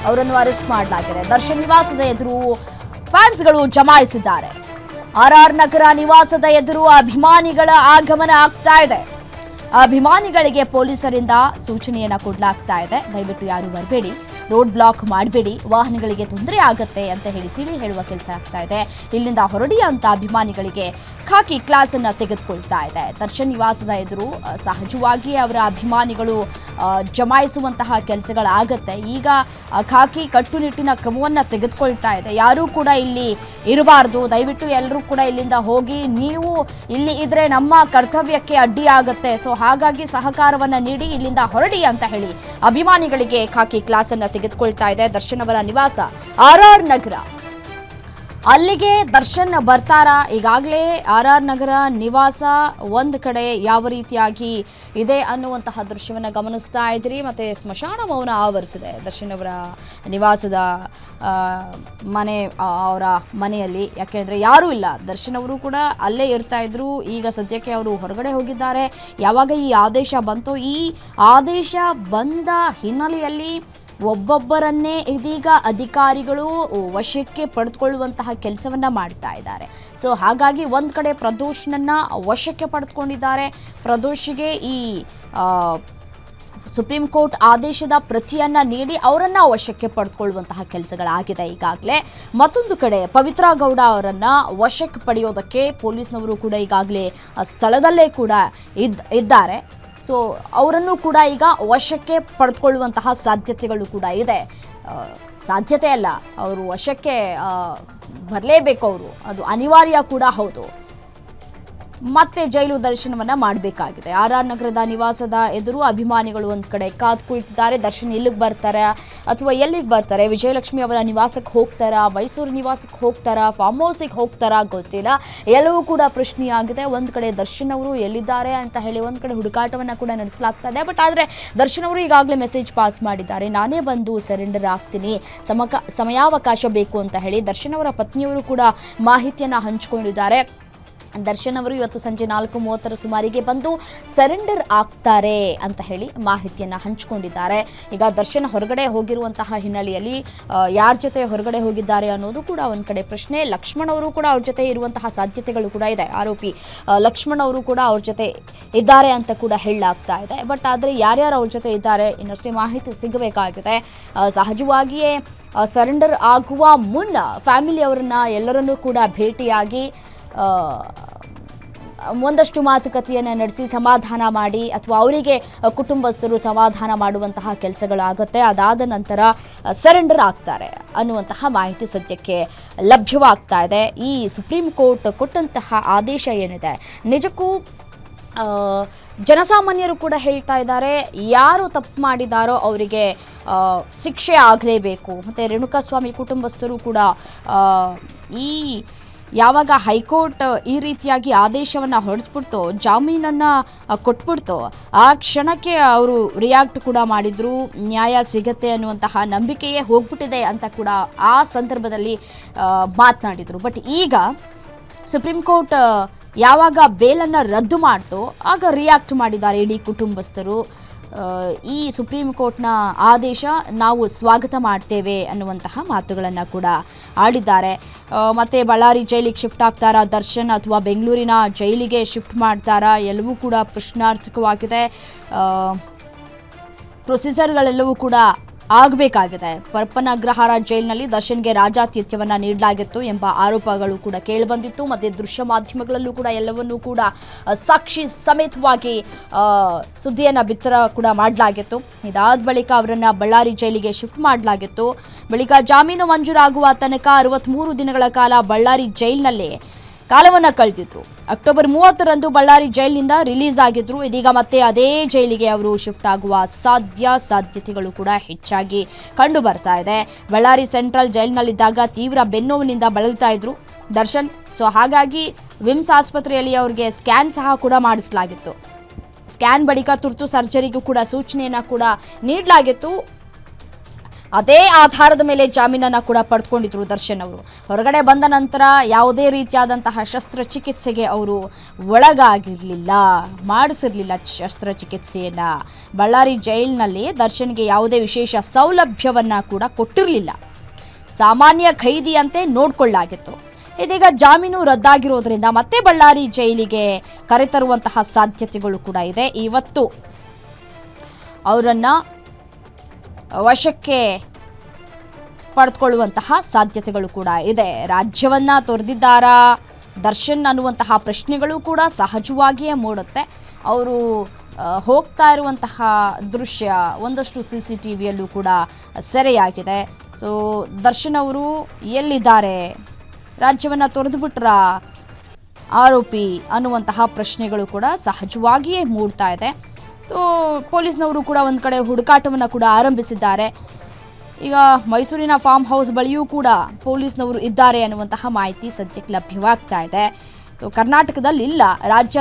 ಅವರನ್ನು ಅರೆಸ್ಟ್ ಮಾಡಲಾಗಿದೆ. ದರ್ಶನ್ ನಿವಾಸದ ಎದುರು ಫ್ಯಾನ್ಸ್ಗಳು ಜಮಾಯಿಸಿದ್ದಾರೆ. RR ನಗರ ನಿವಾಸದ ಎದುರು ಅಭಿಮಾನಿಗಳ ಆಗಮನ ಆಗ್ತಾ ಇದೆ. ಅಭಿಮಾನಿಗಳಿಗೆ ಪೊಲೀಸರಿಂದ ಸೂಚನೆಯನ್ನ ಕೊಡಲಾಗ್ತಾ ಇದೆ. ದಯವಿಟ್ಟು ಯಾರು ಬರಬೇಡಿ, ರೋಡ್ ಬ್ಲಾಕ್ ಮಾಡಬೇಡಿ, ವಾಹನಗಳಿಗೆ ತೊಂದರೆ ಆಗುತ್ತೆ ಅಂತ ತಿಳಿ ಹೇಳುವ ಕೆಲಸ ಆಗ್ತಾ ಇದೆ. ಇಲ್ಲಿಂದ ಹೊರಡಿ ಅಂತ ಅಭಿಮಾನಿಗಳಿಗೆ ಖಾಕಿ ಕ್ಲಾಸ್ ಅನ್ನ ತೆಗೆದುಕೊಳ್ತಾ ಇದೆ. ದರ್ಶನ್ ನಿವಾಸದ ಎದುರು ಸಹಜವಾಗಿ ಅವರ ಅಭಿಮಾನಿಗಳು ಜಮಾಯಿಸುವಂತಹ ಕೆಲಸಗಳಾಗತ್ತೆ. ಈಗ ಖಾಕಿ ಕಟ್ಟುನಿಟ್ಟಿನ ಕ್ರಮವನ್ನ ತೆಗೆದುಕೊಳ್ತಾ ಇದೆ. ಯಾರೂ ಕೂಡ ಇಲ್ಲಿ ಇರಬಾರ್ದು, ದಯವಿಟ್ಟು ಎಲ್ಲರೂ ಕೂಡ ಇಲ್ಲಿಂದ ಹೋಗಿ, ನೀವು ಇಲ್ಲಿ ಇದ್ರೆ ನಮ್ಮ ಕರ್ತವ್ಯಕ್ಕೆ ಅಡ್ಡಿ ಆಗುತ್ತೆ, ಸೊ ಹಾಗಾಗಿ ಸಹಕಾರವನ್ನ ನೀಡಿ ಇಲ್ಲಿಂದ ಹೊರಡಿ ಅಂತ ಹೇಳಿ ಅಭಿಮಾನಿಗಳಿಗೆ ಖಾಕಿ ಕ್ಲಾಸ್ ಅನ್ನ ತೆಗೆದುಕೊಳ್ತಾ ಇದೆ ದರ್ಶನ್ ಅವರ ನಿವಾಸ RR ನಗರ. ಅಲ್ಲಿಗೆ ದರ್ಶನ್ ಬರ್ತಾರಾ? ಈಗಾಗಲೇ RR ನಗರ ನಿವಾಸ ಒಂದು ಕಡೆ ಯಾವ ರೀತಿಯಾಗಿ ಇದೆ ಅನ್ನುವಂತಹ ದೃಶ್ಯವನ್ನು ಗಮನಿಸ್ತಾ ಇದ್ರಿ. ಮತ್ತು ಸ್ಮಶಾನ ಮೌನ ಆವರಿಸಿದೆ ದರ್ಶನ್ ಅವರ ನಿವಾಸದ ಅವರ ಮನೆಯಲ್ಲಿ. ಯಾಕೆಂದರೆ ಯಾರೂ ಇಲ್ಲ, ದರ್ಶನ್ ಅವರು ಕೂಡ ಅಲ್ಲೇ ಇರ್ತಾ ಇದ್ರು. ಈಗ ಸದ್ಯಕ್ಕೆ ಅವರು ಹೊರಗಡೆ ಹೋಗಿದ್ದಾರೆ. ಯಾವಾಗ ಈ ಆದೇಶ ಬಂತೋ, ಈ ಆದೇಶ ಬಂದ ಹಿನ್ನೆಲೆಯಲ್ಲಿ ಒಬ್ಬೊಬ್ಬರನ್ನೇ ಇದೀಗ ಅಧಿಕಾರಿಗಳು ವಶಕ್ಕೆ ಪಡೆದುಕೊಳ್ಳುವಂತಹ ಕೆಲಸವನ್ನ ಮಾಡ್ತಾ ಇದ್ದಾರೆ. ಸೊ ಹಾಗಾಗಿ ಒಂದು ಕಡೆ ಪ್ರದೋಷ್ನನ್ನ ವಶಕ್ಕೆ ಪಡೆದುಕೊಂಡಿದ್ದಾರೆ. ಪ್ರದೋಷ್ಗೆ ಈ ಸುಪ್ರೀಂ ಕೋರ್ಟ್ ಆದೇಶದ ಪ್ರತಿಯನ್ನ ನೀಡಿ ಅವರನ್ನ ವಶಕ್ಕೆ ಪಡೆದುಕೊಳ್ಳುವಂತಹ ಕೆಲಸಗಳಾಗಿದೆ ಈಗಾಗಲೇ. ಮತ್ತೊಂದು ಕಡೆ ಪವಿತ್ರ ಗೌಡ ಅವರನ್ನ ವಶಕ್ಕೆ ಪಡೆಯೋದಕ್ಕೆ ಪೊಲೀಸ್ನವರು ಕೂಡ ಈಗಾಗಲೇ ಸ್ಥಳದಲ್ಲೇ ಕೂಡ ಇದ್ದಾರೆ. ಸೊ ಅವರನ್ನು ಕೂಡ ಈಗ ವಶಕ್ಕೆ ಪಡೆದುಕೊಳ್ಳುವಂತಹ ಸಾಧ್ಯತೆಗಳು ಕೂಡ ಇದೆ. ಸಾಧ್ಯತೆ ಅಲ್ಲ, ಅವರು ವಶಕ್ಕೆ ಬರಲೇಬೇಕು, ಅವರು ಅದು ಅನಿವಾರ್ಯ ಕೂಡ ಹೌದು. ಮತ್ತೆ ಜೈಲು ದರ್ಶನವನ್ನ ಮಾಡಬೇಕಾಗಿದೆ. RR ನಗರದ ನಿವಾಸದ ಎದುರು ಅಭಿಮಾನಿಗಳು ಒಂದು ಕಡೆ ಕಾದು ಕುಳಿತಿದ್ದಾರೆ. ದರ್ಶನ್ ಇಲ್ಲಿಗೆ ಬರ್ತಾರೆ ಅಥವಾ ಎಲ್ಲಿಗೆ ಬರ್ತಾರೆ? ವಿಜಯಲಕ್ಷ್ಮಿ ಅವರ ನಿವಾಸಕ್ಕೆ ಹೋಗ್ತಾರಾ, ಮೈಸೂರು ನಿವಾಸಕ್ಕೆ ಹೋಗ್ತಾರಾ, ಫಾರ್ಮ್ ಹೌಸಿಗೆ ಹೋಗ್ತಾರಾ ಗೊತ್ತಿಲ್ಲ. ಎಲ್ಲವೂ ಕೂಡ ಪ್ರಶ್ನೆಯಾಗಿದೆ. ಒಂದು ಕಡೆ ದರ್ಶನ್ ಅವರು ಎಲ್ಲಿದ್ದಾರೆ ಅಂತ ಹೇಳಿ ಒಂದು ಕಡೆ ಹುಡುಕಾಟವನ್ನು ಕೂಡ ನಡೆಸಲಾಗ್ತಾ ಇದೆ. ಬಟ್ ಆದರೆ ದರ್ಶನ್ ಅವರು ಈಗಾಗಲೇ ಮೆಸೇಜ್ ಪಾಸ್ ಮಾಡಿದ್ದಾರೆ, ನಾನೇ ಬಂದು ಸರೆಂಡರ್ ಆಗ್ತೀನಿ, ಸಮಯಾವಕಾಶ ಬೇಕು ಅಂತ ಹೇಳಿ. ದರ್ಶನ್ ಅವರ ಪತ್ನಿಯವರು ಕೂಡ ಮಾಹಿತಿಯನ್ನು ಹಂಚಿಕೊಂಡಿದ್ದಾರೆ. ದರ್ಶನ್ ಅವರು ಇವತ್ತು ಸಂಜೆ 4:30 ಸುಮಾರಿಗೆ ಬಂದು ಸರೆಂಡರ್ ಆಗ್ತಾರೆ ಅಂತ ಹೇಳಿ ಮಾಹಿತಿಯನ್ನು ಹಂಚಿಕೊಂಡಿದ್ದಾರೆ. ಈಗ ದರ್ಶನ್ ಹೊರಗಡೆ ಹೋಗಿರುವಂತಹ ಹಿನ್ನೆಲೆಯಲ್ಲಿ ಯಾರ ಜೊತೆ ಹೊರಗಡೆ ಹೋಗಿದ್ದಾರೆ ಅನ್ನೋದು ಕೂಡ ಒಂದು ಕಡೆ ಪ್ರಶ್ನೆ. ಲಕ್ಷ್ಮಣ್ ಅವರು ಕೂಡ ಅವ್ರ ಜೊತೆ ಇರುವಂತಹ ಸಾಧ್ಯತೆಗಳು ಕೂಡ ಇದೆ. ಆರೋಪಿ ಲಕ್ಷ್ಮಣ್ ಅವರು ಕೂಡ ಅವ್ರ ಜೊತೆ ಇದ್ದಾರೆ ಅಂತ ಕೂಡ ಹೇಳಲಾಗ್ತಾ ಇದೆ. ಬಟ್ ಆದರೆ ಯಾರ್ಯಾರು ಅವ್ರ ಜೊತೆ ಇದ್ದಾರೆ ಇನ್ನಷ್ಟೇ ಮಾಹಿತಿ ಸಿಗಬೇಕಾಗಿದೆ. ಸಹಜವಾಗಿಯೇ ಸರೆಂಡರ್ ಆಗುವ ಮುನ್ನ ಫ್ಯಾಮಿಲಿಯವರನ್ನ ಎಲ್ಲರನ್ನೂ ಕೂಡ ಭೇಟಿಯಾಗಿ ಒಂದಷ್ಟು ಮಾತುಕತೆಯನ್ನು ನಡೆಸಿ ಸಮಾಧಾನ ಮಾಡಿ, ಅಥವಾ ಅವರಿಗೆ ಕುಟುಂಬಸ್ಥರು ಸಮಾಧಾನ ಮಾಡುವಂತಹ ಕೆಲಸಗಳಾಗುತ್ತೆ. ಅದಾದ ನಂತರ ಸರೆಂಡರ್ ಆಗ್ತಾರೆ ಅನ್ನುವಂತಹ ಮಾಹಿತಿ ಸದ್ಯಕ್ಕೆ ಲಭ್ಯವಾಗ್ತಾ ಇದೆ. ಈ ಸುಪ್ರೀಂ ಕೋರ್ಟ್ ಕೊಟ್ಟಂತಹ ಆದೇಶ ಏನಿದೆ, ನಿಜಕ್ಕೂ ಜನಸಾಮಾನ್ಯರು ಕೂಡ ಹೇಳ್ತಾ ಇದ್ದಾರೆ, ಯಾರು ತಪ್ಪು ಮಾಡಿದಾರೋ ಅವರಿಗೆ ಶಿಕ್ಷೆ ಆಗಲೇಬೇಕು. ಮತ್ತು ರೇಣುಕಾಸ್ವಾಮಿ ಕುಟುಂಬಸ್ಥರು ಕೂಡ ಈ ಯಾವಾಗ ಹೈಕೋರ್ಟ್ ಈ ರೀತಿಯಾಗಿ ಆದೇಶವನ್ನು ಹೊರಡಿಸ್ಬಿಡ್ತೋ, ಜಾಮೀನನ್ನು ಕೊಟ್ಬಿಡ್ತೋ, ಆ ಕ್ಷಣಕ್ಕೆ ಅವರು ರಿಯಾಕ್ಟ್ ಕೂಡ ಮಾಡಿದ್ರು. ನ್ಯಾಯ ಸಿಗತ್ತೆ ಅನ್ನುವಂತಹ ನಂಬಿಕೆಯೇ ಹೋಗ್ಬಿಟ್ಟಿದೆ ಅಂತ ಕೂಡ ಆ ಸಂದರ್ಭದಲ್ಲಿ ಮಾತನಾಡಿದರು. ಬಟ್ ಈಗ ಸುಪ್ರೀಂ ಕೋರ್ಟ್ ಯಾವಾಗ ಬೇಲನ್ನು ರದ್ದು ಮಾಡ್ತೋ ಆಗ ರಿಯಾಕ್ಟ್ ಮಾಡಿದ್ದಾರೆ ಇಡೀ ಕುಟುಂಬಸ್ಥರು. ಈ ಸುಪ್ರೀಂ ಕೋರ್ಟ್ನ ಆದೇಶ ನಾವು ಸ್ವಾಗತ ಮಾಡ್ತೇವೆ ಅನ್ನುವಂತಹ ಮಾತುಗಳನ್ನು ಕೂಡ ಆಡಿದ್ದಾರೆ. ಮತ್ತು ಬಳ್ಳಾರಿ ಜೈಲಿಗೆ ಶಿಫ್ಟ್ ಆಗ್ತಾರಾ ದರ್ಶನ್, ಅಥವಾ ಬೆಂಗಳೂರಿನ ಜೈಲಿಗೆ ಶಿಫ್ಟ್ ಮಾಡ್ತಾರಾ, ಎಲ್ಲವೂ ಕೂಡ ಪ್ರಶ್ನಾರ್ಥಕವಾಗಿದೆ. ಪ್ರೊಸೀಜರ್ಗಳೆಲ್ಲವೂ ಕೂಡ ಆಗಬೇಕಾಗಿದೆ. ಪರಪ್ಪನ ಅಗ್ರಹಾರ ಜೈಲಿನಲ್ಲಿ ದರ್ಶನ್ಗೆ ರಾಜಾತಿಥ್ಯವನ್ನು ನೀಡಲಾಗಿತ್ತು ಎಂಬ ಆರೋಪಗಳು ಕೂಡ ಕೇಳಿಬಂದಿತ್ತು. ಮತ್ತು ದೃಶ್ಯ ಮಾಧ್ಯಮಗಳಲ್ಲೂ ಕೂಡ ಎಲ್ಲವನ್ನೂ ಕೂಡ ಸಾಕ್ಷಿ ಸಮೇತವಾಗಿ ಸುದ್ದಿಯನ್ನು ಬಿತ್ತರ ಕೂಡ ಮಾಡಲಾಗಿತ್ತು. ಇದಾದ ಬಳಿಕ ಅವರನ್ನು ಬಳ್ಳಾರಿ ಜೈಲಿಗೆ ಶಿಫ್ಟ್ ಮಾಡಲಾಗಿತ್ತು. ಬಳಿಕ ಜಾಮೀನು ಮಂಜೂರಾಗುವ ತನಕ 63 ದಿನಗಳ ಕಾಲ ಬಳ್ಳಾರಿ ಜೈಲಿನಲ್ಲೇ ಕಾಲವನ್ನು ಕಳೆದಿದ್ರು. ಅಕ್ಟೋಬರ್ 30ರಂದು ಬಳ್ಳಾರಿ ಜೈಲಿನಿಂದ ರಿಲೀಸ್ ಆಗಿದ್ರು. ಇದೀಗ ಮತ್ತೆ ಅದೇ ಜೈಲಿಗೆ ಅವರು ಶಿಫ್ಟ್ ಆಗುವ ಸಾಧ್ಯತೆಗಳು ಕೂಡ ಹೆಚ್ಚಾಗಿ ಕಂಡು ಬರ್ತಾ ಇದೆ. ಬಳ್ಳಾರಿ ಸೆಂಟ್ರಲ್ ಜೈಲಿನಲ್ಲಿದ್ದಾಗ ತೀವ್ರ ಬೆನ್ನೋವಿನಿಂದ ಬಳಲ್ತಾ ಇದ್ರು ದರ್ಶನ್. ಸೊ ಹಾಗಾಗಿ ವಿಮ್ಸ್ ಆಸ್ಪತ್ರೆಯಲ್ಲಿ ಅವರಿಗೆ ಸ್ಕ್ಯಾನ್ ಸಹ ಕೂಡ ಮಾಡಿಸಲಾಗಿತ್ತು. ಸ್ಕ್ಯಾನ್ ಬಳಿಕ ತುರ್ತು ಸರ್ಜರಿಗೂ ಕೂಡ ಸೂಚನೆಯನ್ನು ಕೂಡ ನೀಡಲಾಗಿತ್ತು. ಅದೇ ಆಧಾರದ ಮೇಲೆ ಜಾಮೀನನ್ನು ಕೂಡ ಪಡೆದುಕೊಂಡಿದ್ರು ದರ್ಶನ್ ಅವರು. ಹೊರಗಡೆ ಬಂದ ನಂತರ ಯಾವುದೇ ರೀತಿಯಾದಂತಹ ಶಸ್ತ್ರಚಿಕಿತ್ಸೆಗೆ ಅವರು ಒಳಗಾಗಿರಲಿಲ್ಲ, ಮಾಡಿಸಿರಲಿಲ್ಲ ಶಸ್ತ್ರಚಿಕಿತ್ಸೆಯನ್ನು. ಬಳ್ಳಾರಿ ಜೈಲಿನಲ್ಲಿ ದರ್ಶನ್ಗೆ ಯಾವುದೇ ವಿಶೇಷ ಸೌಲಭ್ಯವನ್ನು ಕೂಡ ಕೊಟ್ಟಿರಲಿಲ್ಲ, ಸಾಮಾನ್ಯ ಖೈದಿಯಂತೆ ನೋಡಿಕೊಳ್ಳಲಾಗಿತ್ತು. ಇದೀಗ ಜಾಮೀನು ರದ್ದಾಗಿರೋದ್ರಿಂದ ಮತ್ತೆ ಬಳ್ಳಾರಿ ಜೈಲಿಗೆ ಕರೆತರುವಂತಹ ಸಾಧ್ಯತೆಗಳು ಕೂಡ ಇದೆ. ಇವತ್ತು ಅವರನ್ನು ವಶಕ್ಕೆ ಪಡೆದುಕೊಳ್ಳುವಂತಹ ಸಾಧ್ಯತೆಗಳು ಕೂಡ ಇದೆ. ರಾಜ್ಯವನ್ನ ತೊರೆದಿದ್ದಾರಾ ದರ್ಶನ್ ಅನ್ನುವಂತಹ ಪ್ರಶ್ನೆಗಳು ಕೂಡ ಸಹಜವಾಗಿಯೇ ಮೂಡುತ್ತೆ. ಅವರು ಹೋಗ್ತಾ ದೃಶ್ಯ ಒಂದಷ್ಟು CCTVಯಲ್ಲೂ ಕೂಡ ಸೆರೆಯಾಗಿದೆ. ಸೊ ದರ್ಶನ್ ಅವರು ಎಲ್ಲಿದ್ದಾರೆ, ರಾಜ್ಯವನ್ನು ತೊರೆದು ಬಿಟ್ರ ಆರೋಪಿ ಅನ್ನುವಂತಹ ಪ್ರಶ್ನೆಗಳು ಕೂಡ ಸಹಜವಾಗಿಯೇ ಮೂಡ್ತಾ ಇದೆ. ಸೊ ಪೊಲೀಸ್ನವರು ಕೂಡ ಒಂದು ಕಡೆ ಹುಡುಕಾಟವನ್ನು ಕೂಡ ಆರಂಭಿಸಿದ್ದಾರೆ. ಈಗ ಮೈಸೂರಿನ ಫಾರ್ಮ್ ಹೌಸ್ ಬಳಿಯೂ ಕೂಡ ಪೊಲೀಸ್ನವರು ಇದ್ದಾರೆ ಅನ್ನುವಂತಹ ಮಾಹಿತಿ ಸದ್ಯಕ್ಕೆ ಲಭ್ಯವಾಗ್ತಾ ಇದೆ. ಸೊ ಕರ್ನಾಟಕದಲ್ಲಿ ಇಲ್ಲ, ರಾಜ್ಯ